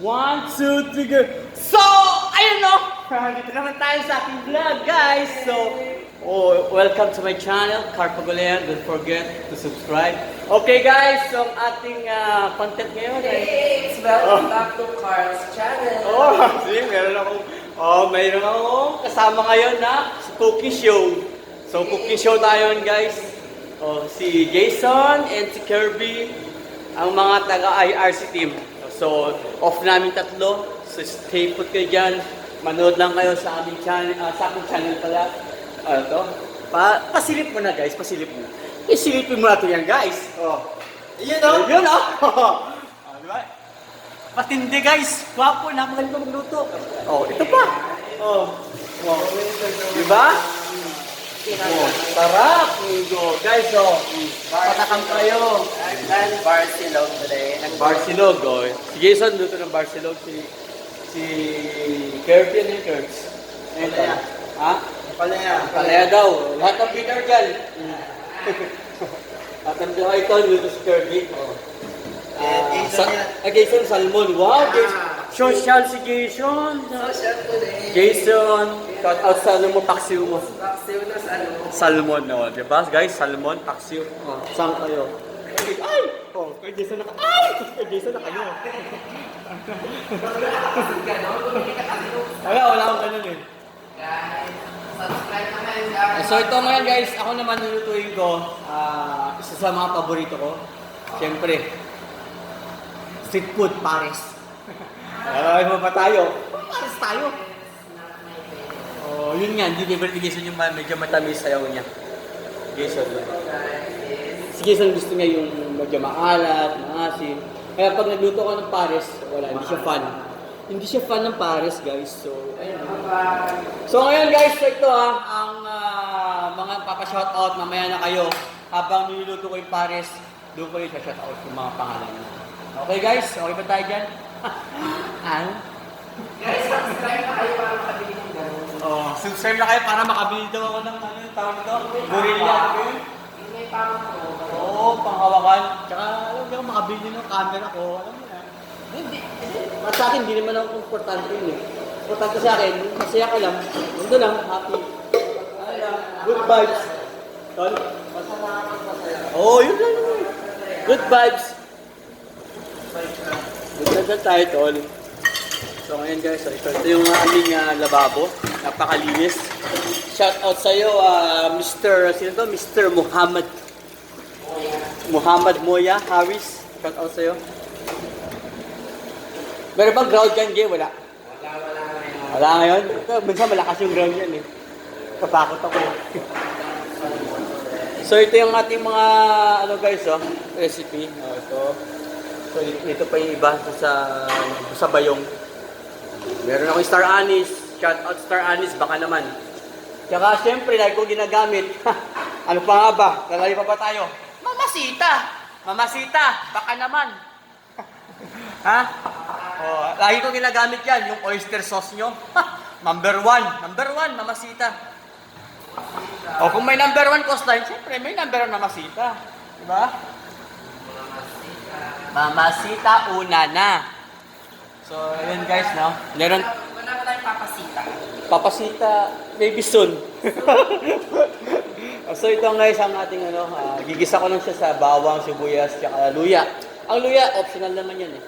One, two, three, go. So, ayun no. Dito naman tayo sa aking vlog, guys. So, welcome to my channel, Carpagolean. Don't forget to subscribe. Okay, guys. So, ang ating content ngayon ay... Thanks! Welcome back to Carl's channel. See, mayroon akong kasama ngayon na cooking show. So, cooking show tayo guys. Si Jason and si Kirby, ang mga taga-IRC team. So, off namin tatlo. So, stay put kayo dyan. Manood lang kayo sa aming channel, sa aking channel pala. Pasilip mo na guys, pasilip mo. Isilipin mo na ito yan guys. Yun o. Yun o. Diba? Matindi guys. Gwapo na, magaling ko magluto. Ito pa. Diba? Sarap. Guys, patakam kayo. And Barcelog today. Barcelog, Si Jason luto ng Barcelog. Si Kirby and Kurtz. Palaya. Ha? Palaya daw. Lahat ng Peter dyan. At ang ito, luto si Kirby. Jason Salmon. Wow, social si Jason. Social today. Jason, cut out sa ano mo, paksiw mo. Paksiw na sa ano. Salmon, diba guys? Salmon, paksiw. Saan kayo? Ay! Kay Jason na ay! Kay Jason na kayo. Wala akong ganun eh. Guys, subscribe na kayo guys. So ito ngayon guys, ako naman lulutuin ko. Isa sa mga paborito ko. Siyempre, street food, Paris. Ay, pa tayo. Paris tayo. Yun nga, hindi favorite ni Jason yung medyo matamis sayaw niya. Jason. Si Jason gusto niya yung medyo maalat, maasim. Kaya pag nagluto ko ng Paris, wala, hindi siya fan. Hindi siya fan ng Paris, guys. So, ayun. So, ngayon guys, so ito ang mga papa-shoutout, mamaya na kayo. Habang niluluto ko yung Paris, doon ko yung shoutout yung mga pangalan niyo. Okay guys, okay ba tayo dyan? Guys, subscribe na kayo para makabili ng gano'n. Subscribe na kayo para makabili daw ako ng tawag ito? Gorilla. Yung may pang Panghawakan. Tsaka, alam mo, makabili ng camera ko. Alam mo na. Hindi. At sa akin, hindi naman ako importante yun eh. Importante sa akin, masaya ka lang. Nandun lang, happy. Good vibes. Tol? Yun lang yun. Good vibes. Good na tayo, tol. So ngayon guys, ito yung aming lababo. Napakalinis. Shout out sa iyo, Mr. Muhammad Moya Harris. Shout out sa iyo. Meron bang ground yan, Jay? Wala. Wala ngayon? Ito, minsan malakas yung ground yan eh. Kapakot ako. So ito yung ating mga guys, recipe. So ito pa yung iba sa bayong. Meron akong star anise. Shout out star anise, baka naman. Tsaka siyempre, lagi ko ginagamit. Ano pa nga ba? Lalayo pa ba tayo? Mamasita, baka naman. Ha? Lagi ko ginagamit yan, yung oyster sauce nyo. Number one, mamasita. Kung may number one coastline, siyempre may number one mamasita. Diba? Mamasita, una na. So, ayun guys, no? Meron... Wala ba tayong papasita? Papasita, maybe soon. So, ito guys, ang ating gigisa ko lang siya sa bawang, sibuyas, tsaka luya. Ang luya, optional naman yan eh.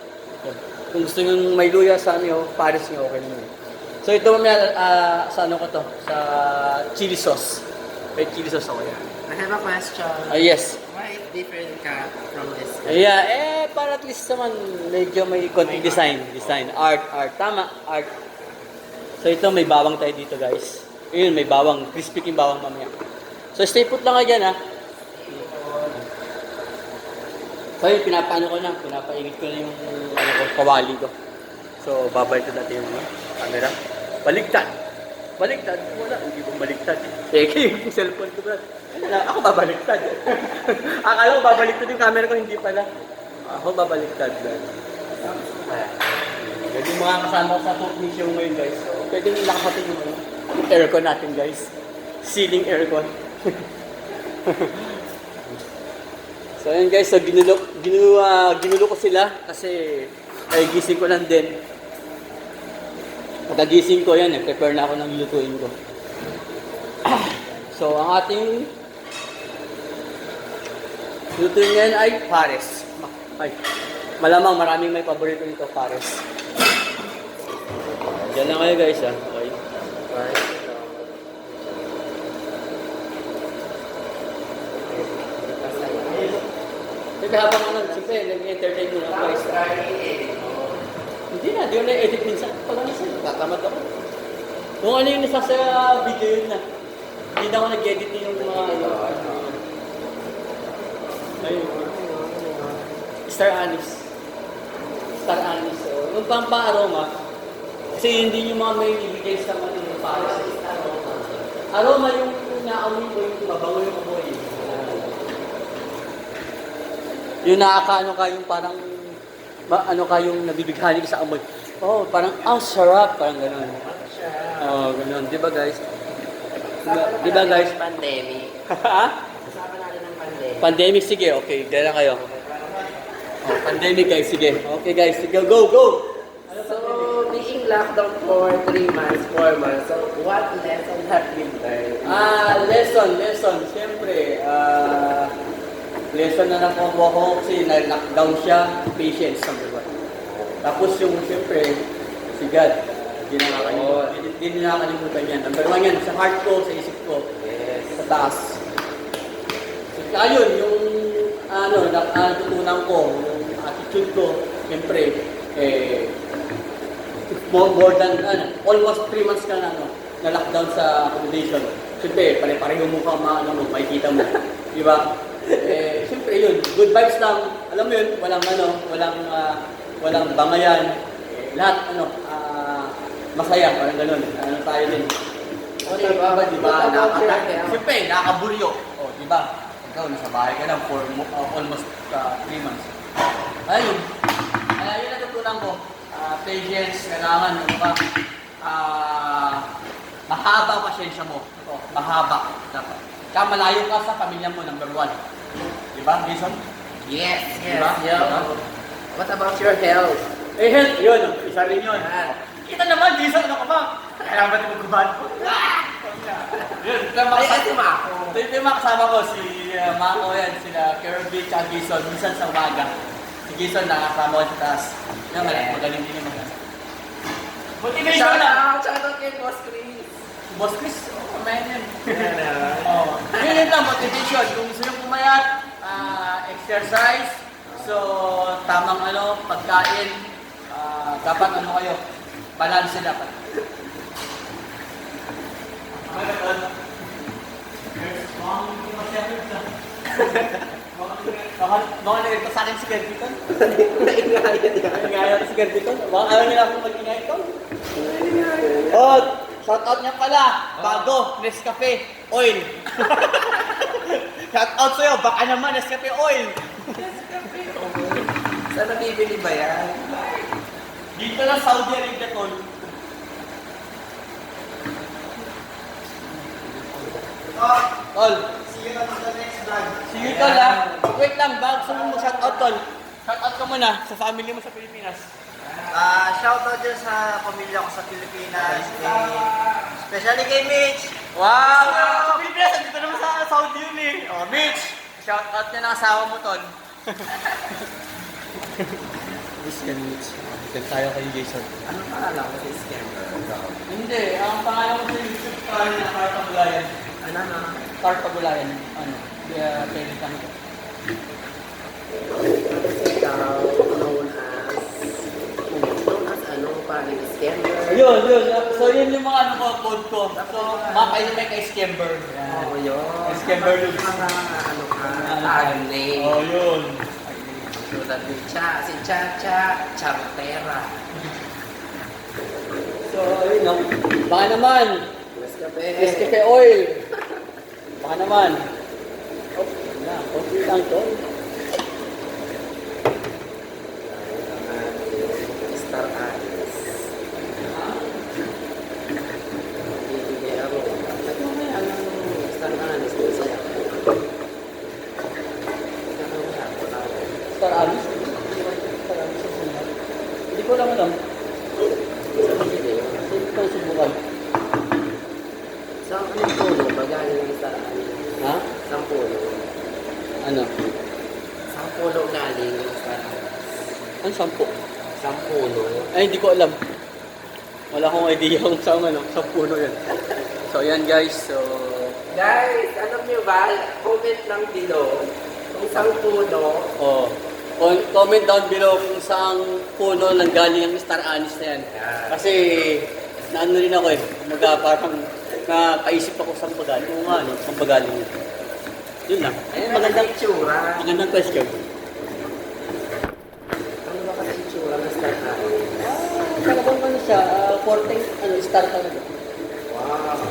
Kung gusto nyo may luya sa Paris nyo, okay naman eh. So, ito mamaya, sa ko to? Sa chili sauce. May chili sauce ako yan. I have a question. Yes. Why is different ka from this? Para at least naman medyo may konting design. Art. Tama, art. So ito, may bawang tayo dito guys. Ayun, may bawang. Crispy yung bawang mamaya. So stay put lang ka dyan So yun, pinapaingit ko na yung kawali ko. So babalik ko natin yung camera. Baligtad. Wala, hindi ko baligtad. Teke, yung cellphone ko brad. Ako babaliktad. Akala ko babaliktad yung camera ko, hindi pala. Ako babaliktad. Pwede yung mga kasama ko sa cooking show ngayon guys. So, pwede yung nakapatin yung aircon natin guys. Ceiling aircon. So ayun guys, so ginulo ko sila kasi Ay, gising ko lang din. Pagkagising ko yan, prepare na ako ng lutuin ko. So, ang ating lutuin ngayon ay pares. Ay, malamang maraming may paborito nito, pares. Diyan lang kayo guys, ha. Okay. Siyempre habang siyempre, nag-entertain mo lang guys. Hindi na, di ko na-edit minsan. Pag ano sa'yo, tatamad ako. Kung ano yung nasa sa video yun na. Hindi na ako nag-edit yung mga ano. Ayun. Star Anise. Star Anise. So, yung pampa-aroma, kasi hindi yung mga may ibigay sa mga yung pares. Aroma yung naamoy mo, yung mabango yung amoy. Yung nakakaano ka, yung parang ano ka yung nabibighani ka sa amoy. Oh, parang sarap, parang gano'n. Oh, gano'n. Di ba guys? Di ba guys? Pandemic. Ha? Usapan natin ng pandemic. Pandemic, sige. Okay, gano'n kayo. Oh, pandemic guys, sige. Okay guys, sige, go, go! So, being locked down for 3 months, 4 months, so what lesson have you learned? Lesson. Siyempre, lesson na nakuha ko kasi na-lockdown siya, patience, number 1. Tapos yung siyempre, si God, hindi na nakakalimutan yan. Number 1 yan, sa heart ko, sa isip ko, sa taas. So, yun, yung natutunan ko, yung attitude ko, siyempre, more than, almost 3 months ka na lockdown sa accommodation. Siyempre, pare-pareho mo ka, makikita mo. Di ba? Siyempre yun, good vibes lang. Alam mo yun, walang bangayan. Lahat, masaya, parang ganun. Ano tayo din. Kasi, diba, siyempre, nakakaburyo. O, diba, ikaw, nasa bahay ka lang for almost 3 months. Ayun, yun natutunan ko. Patience, kailangan, mahaba pasyensya mo. Mahaba, dapat. Kaya malayo ka sa pamilya mo, number 1. Diba, Jason? Yes. Diba? Yeah. What about your health? Health, yun. Isa rin yun. Kita naman, Jason, ano ka ba? Kailangan ba ito magkubahan ko? Yun, Ito Mako. Ito yung mga kasama ko, si Mako yan, sila Kirby, tsaka Jason, minsan sa umaga. Si Jason, nakasama ko sa taas. Yan, magaling din yung mga. Motivation na! Shout out kay Boss Chris. Boss Chris, man yan. Yun lang, motivation. Kung gusto nyo pumayat, exercise, so tamang pagkain, dapat kayo, balance dapat. Baka nagkita sa akin si Gerbiton? Naingayan si Gerbiton? Baka ayaw nila akong mag-ingay ito? Oh, shoutout niya pala. Bago, Nescafe Oil. Shoutout sa'yo, baka naman Nescafe Oil. Saan nabibili ba yan? Dito lang Saudi Arabia, tol. Tol. See you on the next vlog. See you, tol, ha? Wait lang, bago sa mo shoutout, tol. Shoutout ka muna sa family mo sa Pilipinas. Shoutout dyan sa pamilya ko sa Pilipinas. Especially kay Mitch. Wow! Sa Pilipinas, dito naman sa Saudi yun eh. Oh, Mitch! Shoutout niya ng asawa mo, tol. Miss ka, Mitch. Dito tayo kay Jason. Anong pangalan ko sa scammer? Hindi, ang pangalan ko sa YouTube channel na Car Pagulayan. Ano na? Car Pagulayan. Pwede kami ko. Ikaw, known as parang scammer. Yun. So, yun yung mga code ko. So, mga kay scammer. Oo, yun. Scammer looks. Mga tag name. Oh, yun. Tulad ni si Chacha, Chartera. So, ayun, no? Baka naman, Nescafe Oil. Baka naman. Oh, yun na. Okay lang to. Star Anise. Bibigay ako. Ito may Star Anise doon sa'yo. Star Alice. Star Alice sa sunod. subukan. Sa anong puno ba galing ang Star Anise? Ha? Sa puno. Ano? Sa puno galing ang Star Anise. Ano 10? Sa puno. Ay, hindi ko alam. Wala akong idea kung saan ano, sa puno yan. So, yan guys. So, Guys, alam niyo ba? Comment lang below kung saan puno. oh, comment down below kung saan puno nang galing ang Star Anise na yan. Yan. Kasi, naano rin ako eh. Kumbaga, parang napaisip ako saan pagaling. Oo nga, no? Saan pagaling yun. Yun lang. Ayun, magandang itsura. Magandang question. Ano ba kasi itsura ng Star Anise? Talagang ano siya, star talaga. Wow.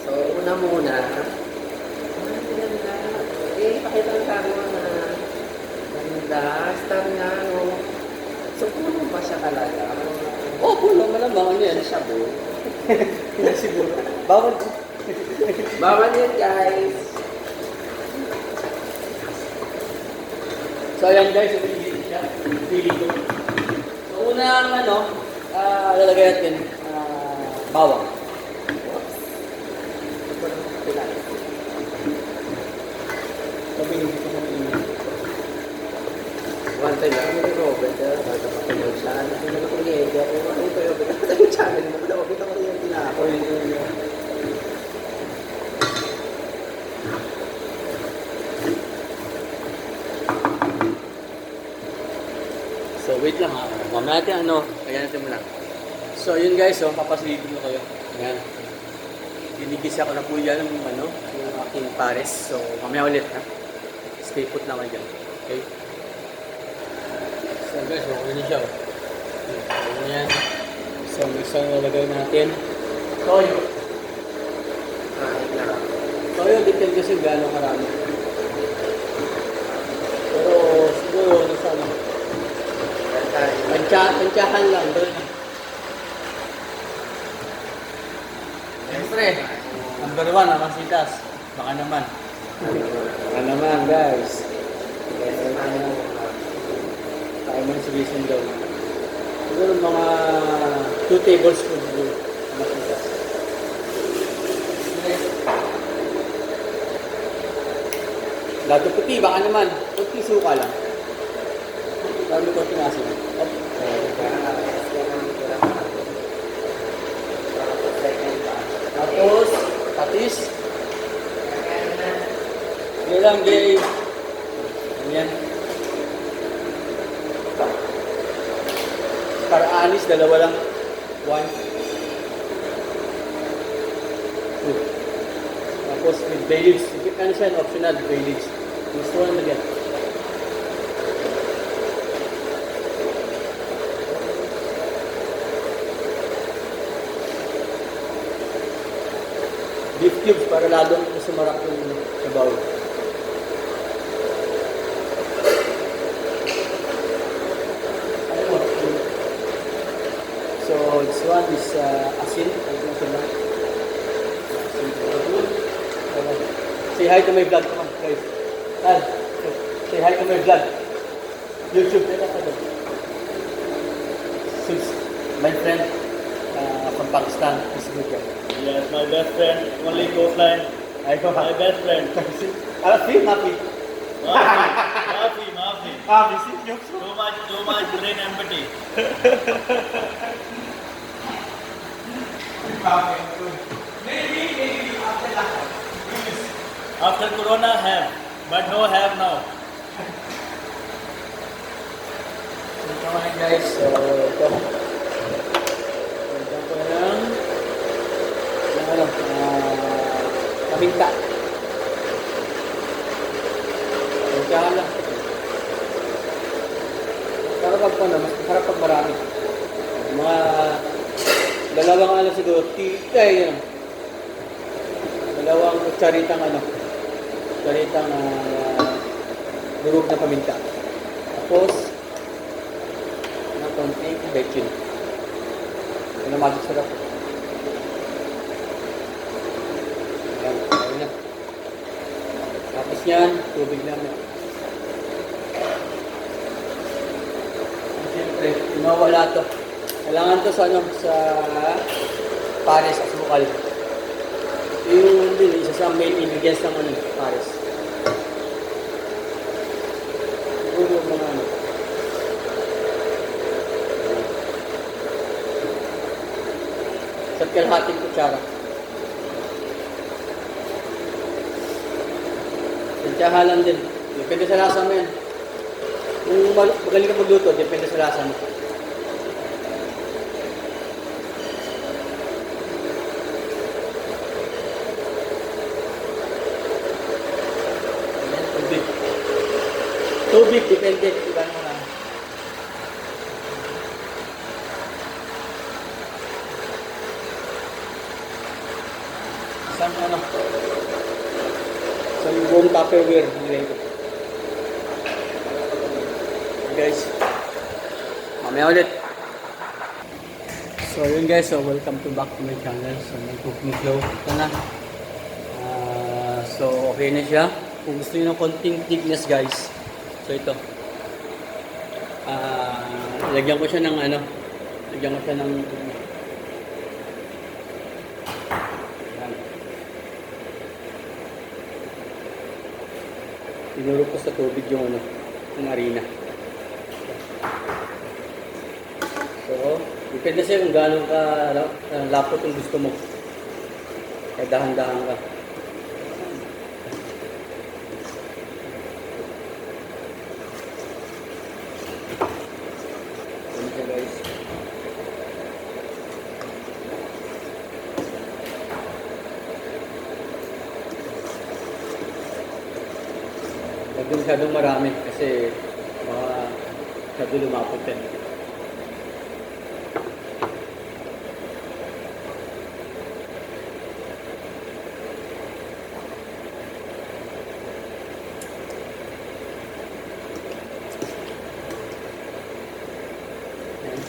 So, una muna. Ganda. Pakita ang sabi mo na ganda. Star nga, no? So, puno ba siya talaga? Oh, puno, malamang. Ano yan? Siya po. Hindi siguro. Bawal. Bawal yan, guys. So, ayan guys, pili siya. Pili ko. So, unang lalagay natin, bawang. Sabi niyo dito ng ina. One time lang, hindi ko, but pagkakapagod siya. Ano ko na kuryente ako. Ano ko yun? Ito yung channel mo. Ito ko kuryente na ako. So, wait lang ha. Mamaya natin kaya natin muna. So, yun guys, papasilipin ko kayo. Ayan. Dinigis ako na po yan yung aking pares. So, mamaya ulit ha. Stay put na kayo dyan. Okay? So guys, okay na siya. Ayan. So, isang lalagay natin. Toyo. Ito. Toyo, depende kasi gano'ng karami. Pero, siguro, sana. Tansyahan lang. Doon. Siyempre, number 1, ang masitas. Baka naman. Baka naman, guys. Tayo man si Jason daw. Siguro mga 2 tablespoon ang masitas. Dato puti, baka naman. Kunti suka lang. Parang may konting asin. Tapos, patis. Bilang gay. Ayan. Star Anise, dalawa lang. 1. 2. Tapos with bay leaves. Ano siya, optional bay leaves. Gusto ko na nagyan. Beef cubes para lalong sumarap yung sabaw. So this one is asin. Say hi to my vlog, come on, guys. Say hi to my vlog. YouTube, my friend from Pakistan is good here. Yes, my best friend, only coastline. I go My best friend. Happy. Maafi. Happy, see? Too much brain empty. Maybe after that. After Corona, have, but no have now. Ito nga guys, so ito. Ito ko ng paminta. Paminta lang. Para pag mas masarap pag marami. Mga dalawang siguro, dalawang kutsaritang kutsaritang durog na paminta. Tapos, ng konting bacon. Ito na magic sarap. Ayan, ayun na. Tapos yan, tubig lang na. Siyempre, mawala to. Kailangan to sa ano, sa pares at bukal. Yung din, isa sa main ingredients ng ano, pares. Siguro mga ano. Sa kalahating kutsara. Tsaha lang din. Depende sa lasa mo yan. Kung magaling ka magluto, depende sa lasa mo. Tubig. Tubig, depende. Iba naman lang. Isang ano. Sa buong Tupperware nilay ko. Guys, mamaya ulit. So yun guys, so welcome to back to my channel. So may cooking flow. Ito na. So okay na siya. Kung gusto nyo ng konting thickness guys, so ito. Lagyan ko siya ng ano. Lagyan ko siya ng tinuro ko sa tubig yung ano, yung harina. So, depende sa'yo kung gaano ka lapot yung gusto mo. Kaya dahan-dahan ka. Ano siya guys? Huwag din masyadong marami kasi masyado lumapot yan.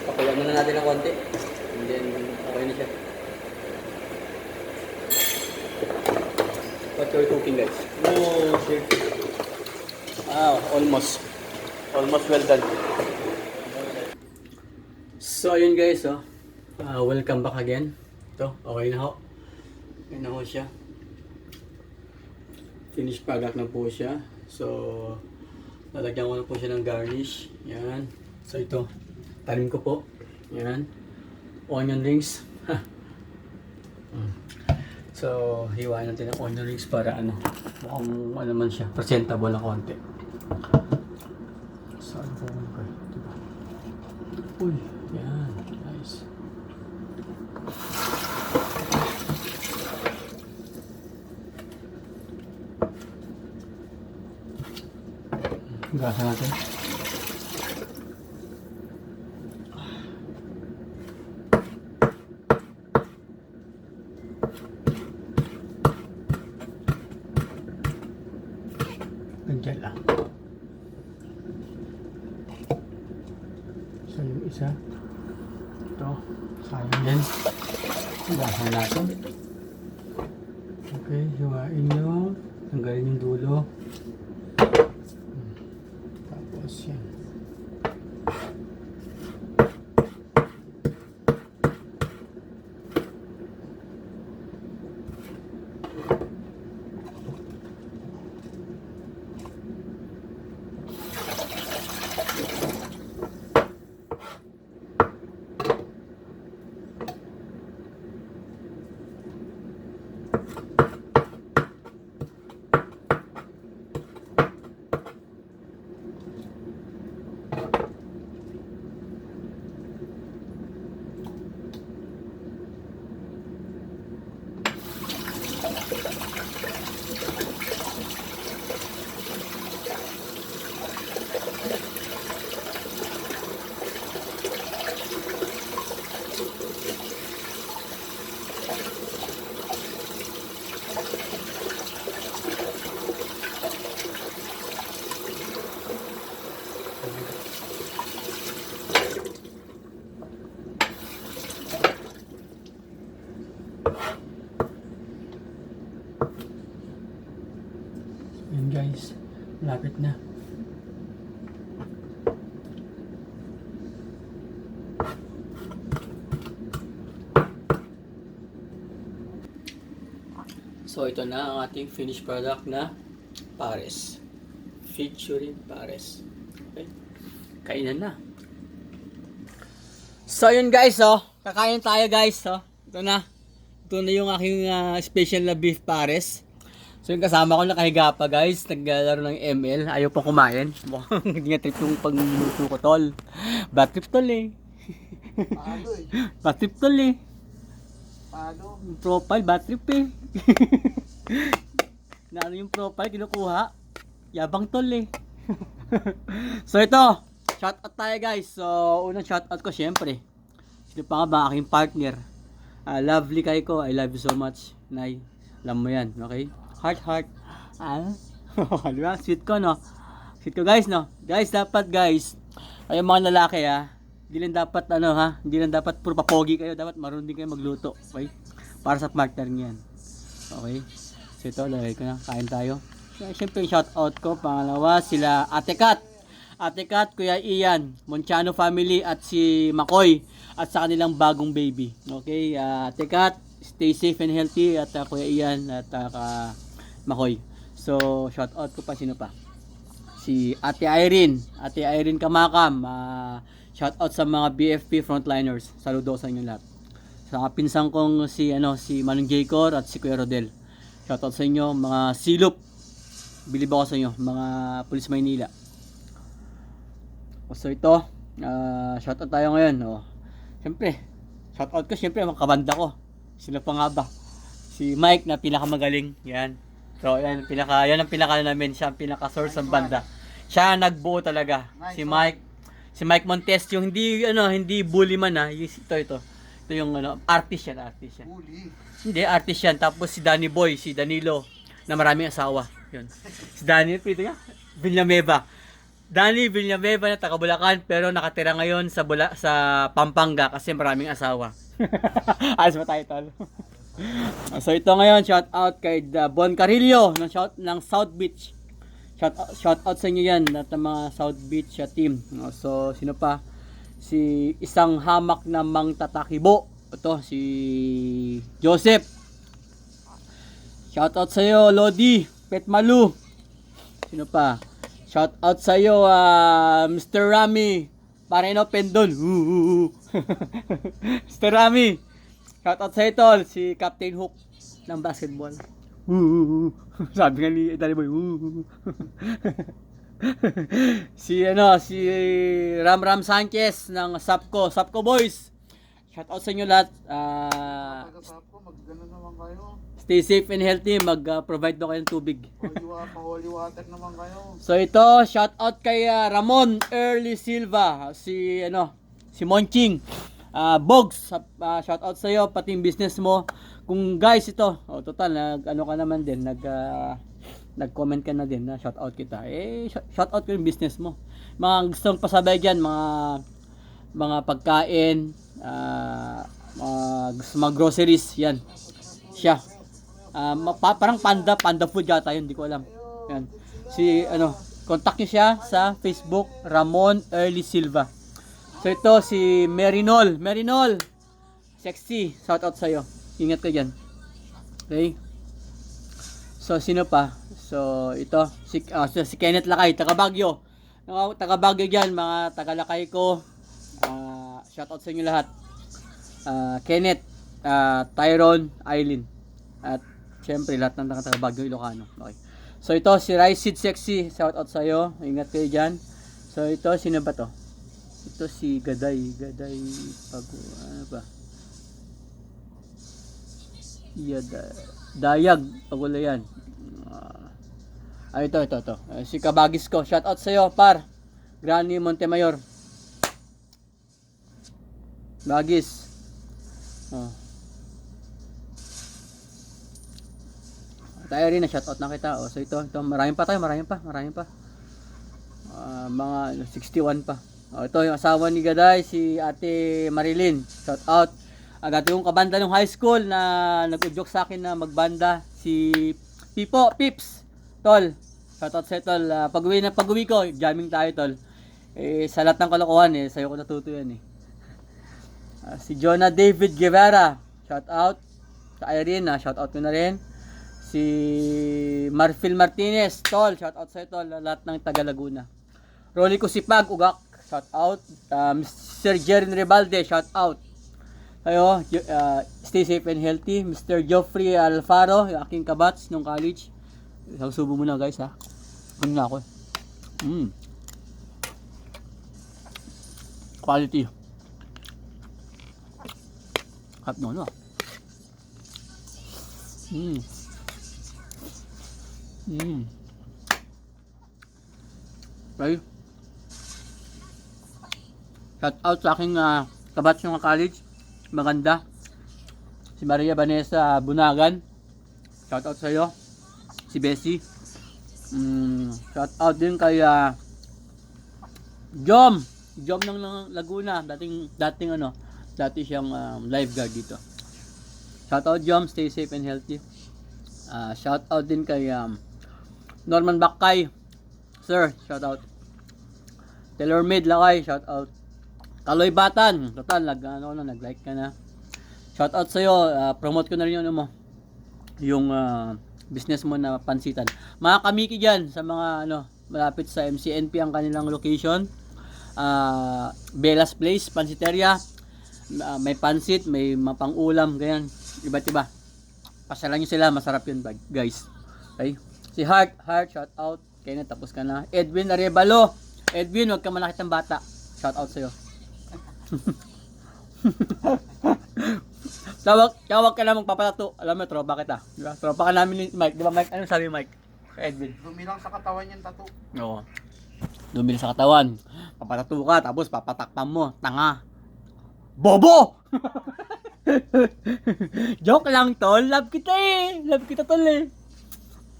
Pakulan muna natin ng konti. And then, okay na siya. What you're cooking guys? Oh, shit. Almost. Almost well done. So, ayun guys, welcome back again. Ito, okay na ho. Okay na ho siya. Finish product na po siya. So, lalagyan ko na po siya ng garnish. Yan. So, ito. Tanim ko po. Yan. Onion rings. So, hiwain natin ang onion rings para ano, mukhang ano man siya, presentable na konti. So, ano po ko? Diba? Uy, yan. Nice. Gasa natin. Ganyan lang. So yung isa, ito, sayang din. Gasa natin. Okay, hiwain nyo. Tanggalin yung dulo. Tapos yan. Yan guys, malapit na. So ito na ang ating finished product na pares. Featuring pares. Okay. Kainan na. So yun guys, kakain tayo guys, Ito na. Ito na yung aking special na beef pares. So yung kasama ko nakahiga pa guys, naglalaro ng ML, ayaw pa kumain. Mukhang hindi nga trip yung pagluto ko tol. Bad trip tol eh. Bad trip tol eh. Profile, bad trip eh. Na ano yung profile, kinukuha. Yabang tol eh. So ito, shout out tayo guys. So unang shout out ko syempre. Sino pa nga ba aking partner? Lovely kay ko, I love you so much. Nay, alam mo yan, okay? Heart. Di ba? Sweet ko, no? Sweet ko, guys, no? Guys, dapat, guys, ay mga lalaki, hindi lang dapat, hindi lang dapat puro papogi kayo. Dapat marunong din kayo magluto, okay? Para sa partner niyan. Okay? So, ito, lagay ko na. Kain tayo. Siyempre, shout out ko. Pangalawa, sila Ate Kat. Ate Kat, Kuya Ian, Monciano family, at si Makoy. At sa kanilang bagong baby. Okay? Ate Kat, stay safe and healthy. At Kuya Ian, at Makoy. So, shout out ko pa, sino pa? Si Ate Irene Kamakam. Shout out sa mga BFP frontliners. Saludo sa inyo lahat. Sa pinsan kong si Manong Jaycor at si Kuya Rodel. Shout out sa inyo, mga silop. Bilib ako sa inyo, mga Pulis Maynila. So ito, shout out tayo ngayon. Siyempre, shout out ko siyempre mga kabanda ko. Sino pa nga ba? Si Mike na pinakamagaling. Yan. So, yan ang pinaka namin, siya ang pinaka-source ng banda. Siya nagbuo talaga. Si Mike Montes, yung hindi bully man ito. Ito yung artist yan. Bully. Hindi, artist yan. Tapos si Danny Boy, si Danilo, na maraming asawa. Yun. Si Danny, ito yan, Villanueva. Danny Villanueva na taga Bulacan, pero nakatira ngayon sa Pampanga kasi maraming asawa. Alas ba tayo, tol? So ito ngayon, shout out kay Bon Carillo ng South Beach. Shout out sa inyo yan, at mga South Beach team. So sino pa? Si isang hamak na mang tatakibo. Ito si Joseph. Shout out sa iyo Lodi, Pet Malu. Sino pa? Shout out sa iyo Mr. Rami Pareno Pendon. Mr. Rami. Shout out sa ito, si Captain Hook ng basketball. Sabi nga ni Danny Boy. si Ram Sanchez ng Sapco Boys. Shout out sa inyo lahat. Mag-gano naman kayo. Stay safe and healthy, mag-provide daw kayo ng tubig. Holy water naman kayo. So ito, shout out kay Ramon Early Silva, si Monching. Bogs, shout out sa iyo pati yung business mo. Kung guys ito, total ka naman din, nag-comment ka na din na shout out kita. Shout out ko yung business mo. Mga gustong pasabay diyan, mga pagkain, mga groceries, yan. Siya. Parang panda food yata yun, hindi ko alam. Yan. Contact niyo siya sa Facebook, Ramon Early Silva. So ito si Merinol, sexy, shout out sa iyo. Ingat ka diyan. Okay? So sino pa? So ito si Kenneth Lakay, taga Baguio. Taga Baguio diyan, mga taga Lakay ko. Shout out sa inyo lahat. Kenneth, Tyrone, Eileen. At syempre lahat ng taga Baguio, Ilocano. Okay. So ito si Raisid Sexy, shout out sa iyo. Ingat kayo diyan. So ito sino ba to? Ito si Gaday ano ba? Dayag Pagula yan. Ito. Si Kabagis ko. Shout out sa iyo, par. Granny Montemayor. Bagis. Tayo rin na shout out na kita. So ito, marami pa. Mga 61 pa. Ito yung asawa ni Gaday, si Ate Marilyn. Shout out. Dati yung kabanda ng high school na nag-joke sa akin na magbanda, si Pips. Tol. Shout out sa tol. Pag-uwi ko, jamming tayo, tol. Sa lahat ng kalokohan, sa'yo ko natuto yan. Si Jonah David Guevara. Shout out. Sa Irene, shout out ko na rin. Si Marfil Martinez, tol, shout out sa tol, lahat ng taga Laguna. Rolly Kusipag, Ugak, shout out. Sir Jerin Rebalde, shout out. Ayo, stay safe and healthy. Mr. Geoffrey Alfaro, yung aking kabats nung college. Subo muna guys ha. Ano na ako. Quality. Hap no no. Okay. Shout out sa aking kabats ng college. Maganda. Si Maria Vanessa Bunagan. Shout out sa iyo. Si Bessie. Shout out din kay Jom ng Laguna. Dati siyang lifeguard dito. Shout out Jom, stay safe and healthy. Shout out din kay Norman Bakay. Sir, shout out. Taylor Made Lakay, shout out. Kaloy Batan, total nag-like ka na. Shout out sa iyo, promote ko na rin yung business mo na pansitan. Mga kamiki diyan sa mga malapit sa MCNP ang kanilang location. Bella's Place, Pansiteria. May pansit, may mapang-ulam, ganyan. Iba't iba. Pasyalan nyo sila, masarap yun guys. Okay? Si Heart, shout out. Kaya tapos ka na. Edwin Arevalo. Edwin, wag ka malakit ng bata. Shout out sa'yo. Tawag ka na magpapalato. Alam mo, tropa kita. Diba? Tropa ka namin ni Mike. Diba Mike? Anong sabi Mike? Kay Edwin. Dumilang sa katawan yung tattoo. Oo. Dumili sa katawan. Papatato ka, tapos papatakpan mo. Tanga. Bobo! Joke lang tol. Love kita eh. Love kita tol eh.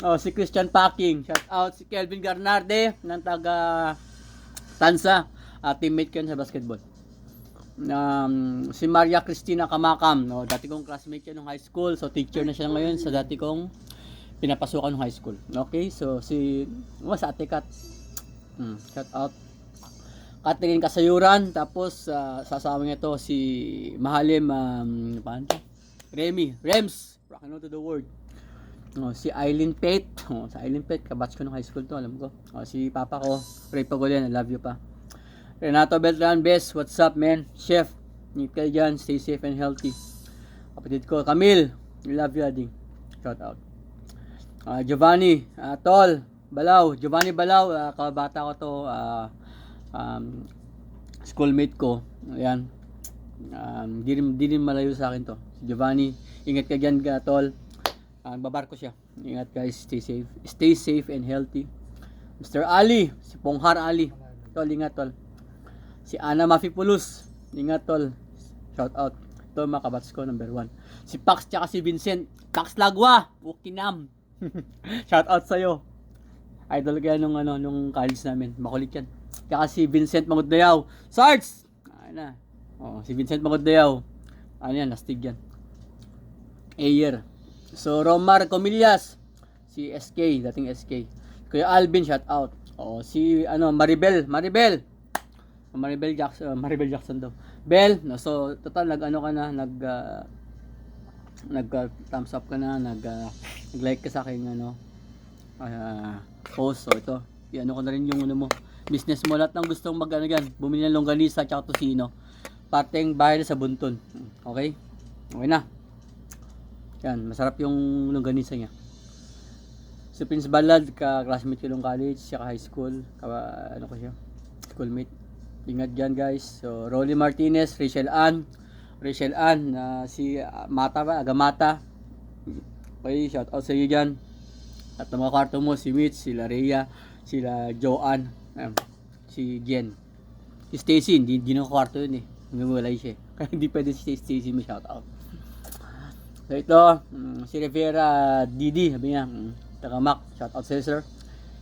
Oh, si Christian Packing. Shout out si Kelvin Garnarde ng taga Tansa. Teammate ko yun sa basketball. Si Maria Cristina Kamakam. No, dati kong classmate yan nung high school. So teacher na siya ngayon sa dati kong pinapasukan nung high school. Okay, so sa Ate Kat. Shout out. Catherine Kasayuran, tapos sasama niya to si Mahalim Rems, rock and roll to the world. Si Eileen Pate, si Eileen Pate, kabatch ko nung high school to, alam ko. Si papa ko, Ray Pagolen, I love you pa. Renato Beltran, best, what's up man? Chef, need kayo dyan, stay safe and healthy. Kapatid ko, Camille, I love you ading. Shout out. Giovanni, Giovanni Balao, kabata ko to, schoolmate ko. Ayan. Di rin malayo sa akin to. Si Giovanni, ingat ka dyan tol. Babarko siya. Ingat guys, stay safe and healthy. Mr. Ali, si Ponghar Ali. Tol, ingat tol. Si Ana Mafipulus, ingat tol. Shout out. Ito mga kabats ko, number 1. Si Pax tsaka si Vincent. Pax Lagwa, Ukinam. Shout out sa'yo. Idol kaya nung college namin. Makulit yan. Tsaka si Vincent Magudlayaw. Sarge! Ayun na. Si Vincent Magudlayaw. Ano yan, nastig yan. Ayer. So, Romar Comillas. Si SK, dating SK. Kuya Alvin, shout out. Si Maribel Jackson daw. Bell, so total nag thumbs up ka na, nag-like ka sa akin post. So ito, ko na rin yung mo. Business mo, lahat ng gustong bumili ng longganisa at tocino. Parteng bahay sa Bunton. Okay? Okay na. Yan, masarap yung longganisa niya. Si Prince Balad, classmate ko nung college, saka high school. Ko siya? Schoolmate. Ingat dyan guys. So, Rolly Martinez, Rachel Ann, si Agamata. Okay, shout out sa iyo dyan. At mga kwarto mo, si Mitch, sila Rhea, sila Joanne, si Jen. Si Stacy, hindi na kwarto yun eh. Nagmulay siya. Kaya hindi pwede si Stacy mo shout out. So ito, si Rivera Didi, sabi niya, taga Mac, shout out sa sir.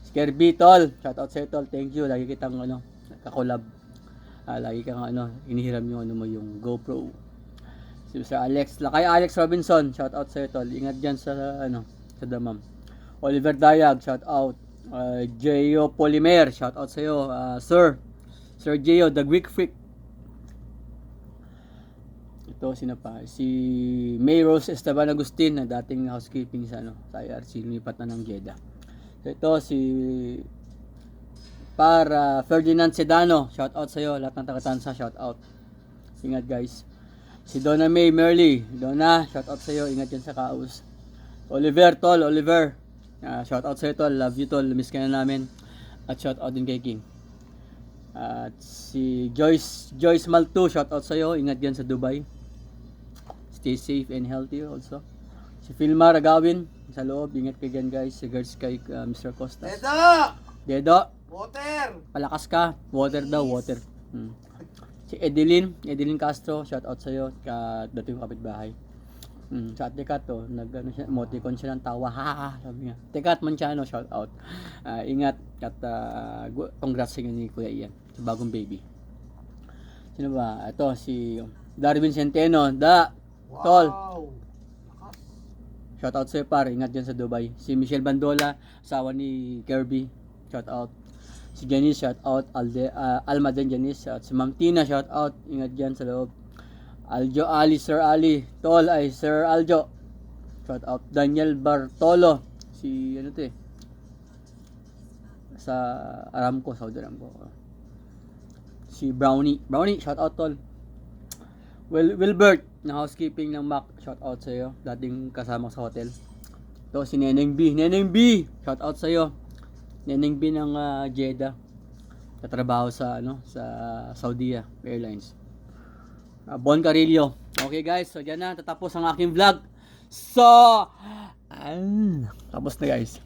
Si Kirby Tol, shout out sa Tol, thank you. Lagi kitang kakolab. Lagi kang inihiram yung yung GoPro. Si Mr. Alex, kay Alex Robinson, shout out sa Tol. Ingat diyan sa sa Damam. Oliver Dayag, shout out. Geo Polymer, shout out sa iyo, Sir Geo, the Greek Freak. Ito, sino pa? Si May Rose Esteban Agustin na dating housekeeping sa sa IRC, lumipat na ng Jeddah. So, ito si para Ferdinand Sedano, shout out sa iyo, lahat ng taga-Tansa, shout out. Ingat guys. Si Donna May Merly, Donna, shout out sa iyo, ingat yan sa Kaus. Oliver Tol, Oliver, shout out sa iyo Tol, love you Tol, miss ka na namin. At shout out din kay King. At si Joyce Malto, shout out sa iyo, ingat yan sa Dubai. Stay safe and healthy also. Si Filma Ragawin sa loob, ingat kayo dyan guys. Si girls kay Mr. Costa. Dedo, Water! palakas ka. Water daw, water. Si Edeline Castro, shout out sa iyo, dating kapitbahay. Sa Tekat to, emoticon siya ng tawa, ha, sabi niya. Tekat Manchano, shout out. Ingat at congrats sa inyo ni Kuya Ian, sa bagong baby. Sino ba? Ito, si Darwin Centeno, Tol. Shout out sa iyo par, ingat dyan sa Dubai. Si Michelle Bandola, asawa ni Kirby, shout out. Si Janice, shout out. Alma din Janice, at si Ma'am Tina, shout out, ingat dyan sa loob. Aljo Ali, Sir Ali, Tol ay Sir Aljo, shout out. Daniel Bartolo, si ano to sa Aramco, Saudi Aramco. Si Brownie, shout out Tol. Wilbert, na housekeeping ng Mac, shout out sa iyo, dating kasama sa hotel. To si Neneng B, shout out sa iyo. Neneng B ng Jeddah, tatrabaho sa sa Saudi Airlines. Bon Carillo. Okay guys, so dyan na tatapos ang aking vlog. So, tapos na guys.